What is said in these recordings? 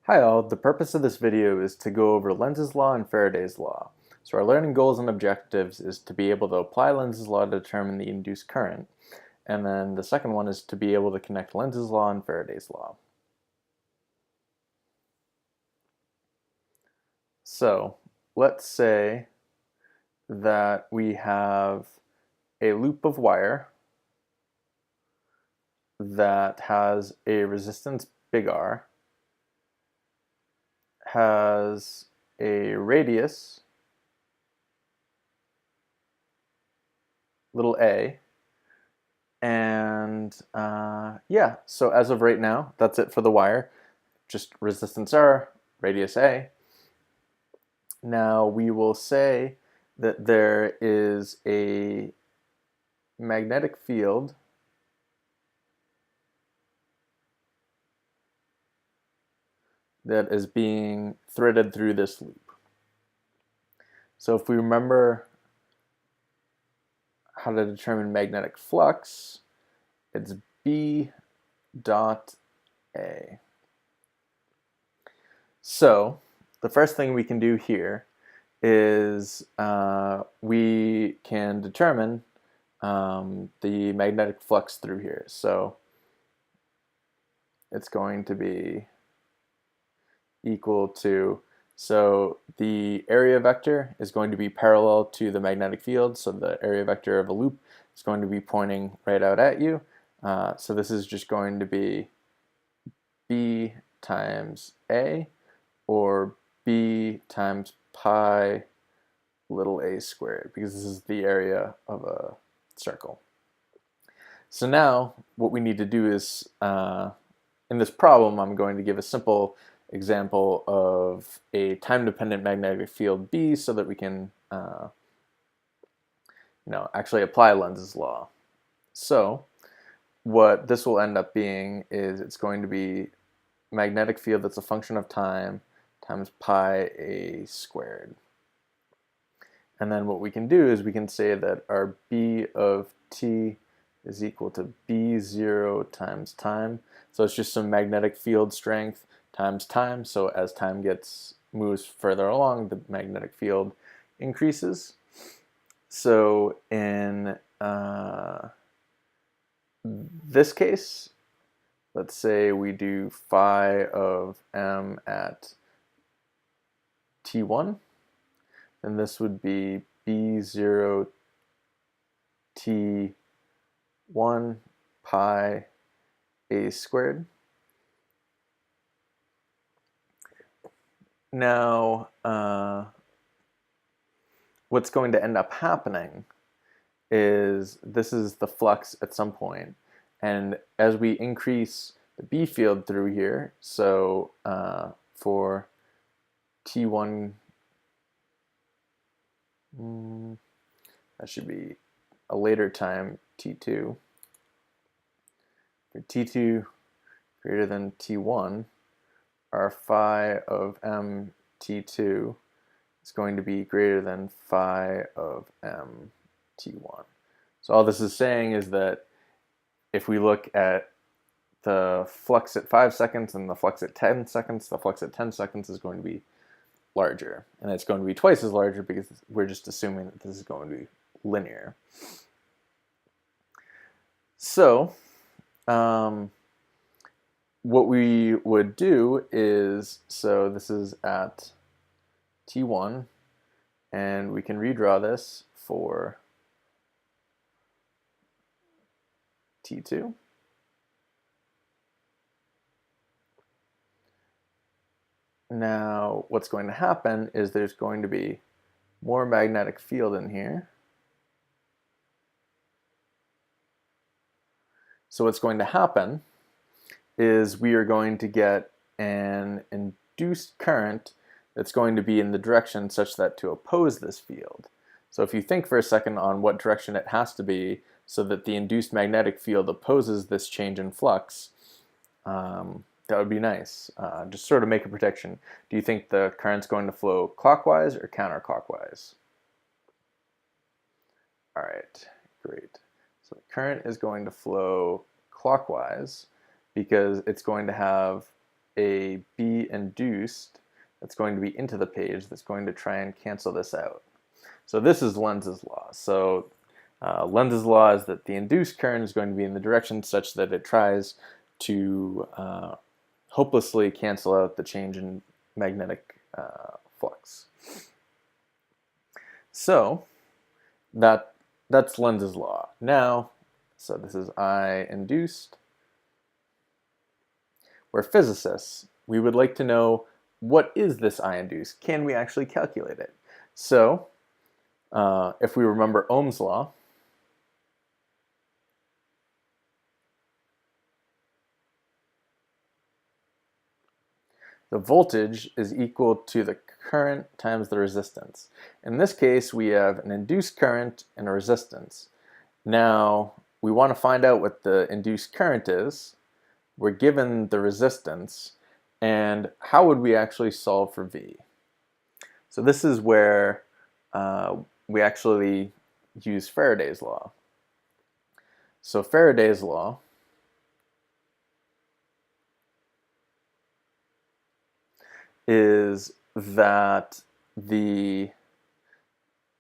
Hi all, the purpose of this video is to go over Lenz's law and Faraday's law. So our learning goals and objectives is to be able to apply Lenz's law to determine the induced current, and then the second one is to be able to connect Lenz's law and Faraday's law. So let's say that we have a loop of wire that has a resistance big R, has a radius little a, and yeah, so as of right now, that's it for the wire. Just resistance R, radius A. Now we will say that there is a magnetic field that is being threaded through this loop. So if we remember how to determine magnetic flux, it's B dot A. So the first thing we can do here is we can determine the magnetic flux through here. So it's going to be equal to, so the area vector is going to be parallel to the magnetic field, so the area vector of a loop is going to be pointing right out at you. So this is just going to be B times A, or B times pi little a squared, because this is the area of a circle. So now what we need to do is, in this problem, I'm going to give a simple example of a time-dependent magnetic field B so that we can actually apply Lenz's law. So what this will end up being is it's going to be magnetic field that's a function of time times pi a squared. And then what we can do is we can say that our B of t is equal to B0 times time. So it's just some magnetic field strength times time. So as time moves further along, the magnetic field increases. So in this case, let's say we do phi of m at t1, then this would be B0 t1 pi a squared. Now, what's going to end up happening is this is the flux at some point, and as we increase the B field through here, so for T1, that should be a later time, T2. For T2 greater than T1, our phi of m T2 is going to be greater than phi of m T1. So all this is saying is that if we look at the flux at 5 seconds and the flux at 10 seconds, the flux at 10 seconds is going to be larger. And it's going to be twice as larger because we're just assuming that this is going to be linear. So what we would do is, so this is at T1, and we can redraw this for T2. Now, what's going to happen is there's going to be more magnetic field in here. So what's going to happen is we are going to get an induced current that's going to be in the direction such that to oppose this field. So if you think for a second on what direction it has to be so that the induced magnetic field opposes this change in flux, that would be nice. Just sort of make a prediction. Do you think the current's going to flow clockwise or counterclockwise? All right, great. So the current is going to flow clockwise because it's going to have a B induced that's going to be into the page that's going to try and cancel this out. So this is Lenz's law. So Lenz's law is that the induced current is going to be in the direction such that it tries to hopelessly cancel out the change in magnetic flux. So that's Lenz's law. Now, so this is I induced. We're physicists. We would like to know, what is this I induced? Can we actually calculate it? So if we remember Ohm's law, the voltage is equal to the current times the resistance. In this case, we have an induced current and a resistance. Now, we want to find out what the induced current is. We're given the resistance, and how would we actually solve for V? So this is where we actually use Faraday's law. So Faraday's law is that the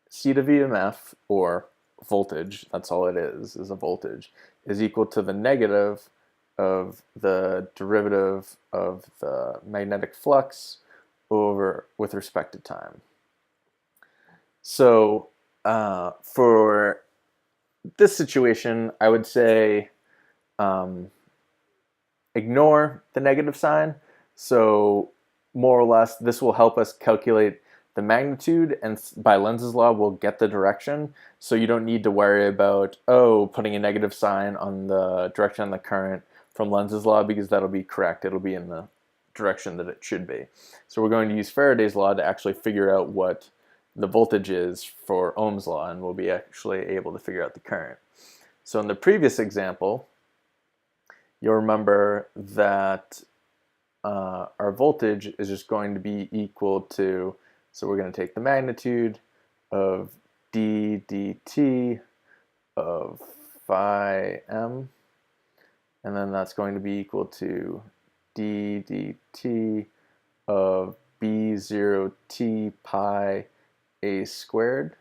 C to V EMF, or voltage, that's all it is a voltage, is equal to the negative of the derivative of the magnetic flux over with respect to time. So for this situation, I would say ignore the negative sign. So more or less, this will help us calculate the magnitude, and by Lenz's law, we'll get the direction. So you don't need to worry about, putting a negative sign on the direction of the current from Lenz's law, because that'll be correct. It'll be in the direction that it should be. So we're going to use Faraday's law to actually figure out what the voltage is for Ohm's law, and we'll be actually able to figure out the current. So in the previous example, you'll remember that our voltage is just going to be equal to, so we're going to take the magnitude of d dt of phi m, and then that's going to be equal to d dt of b0t pi a squared.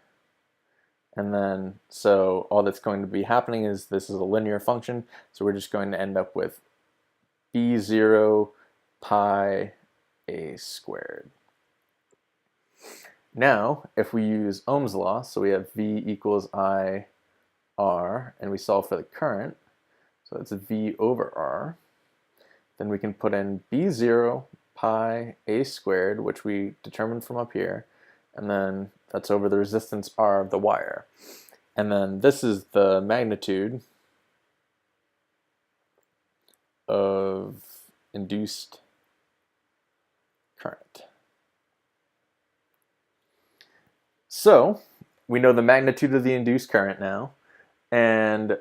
And then, so all that's going to be happening is this is a linear function, so we're just going to end up with b0 pi a squared. Now, if we use Ohm's law, so we have V equals I R, and we solve for the current, so it's V over R, then we can put in B0 pi a squared, which we determined from up here, and then that's over the resistance R of the wire. And then this is the magnitude of induced current. So we know the magnitude of the induced current now, and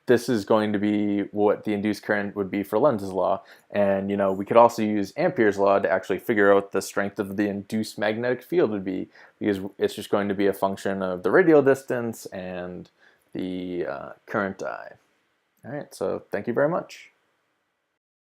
this is going to be what the induced current would be for Lenz's law. And we could also use Ampere's law to actually figure out what the strength of the induced magnetic field would be, because it's just going to be a function of the radial distance and the current I. All right, so thank you very much.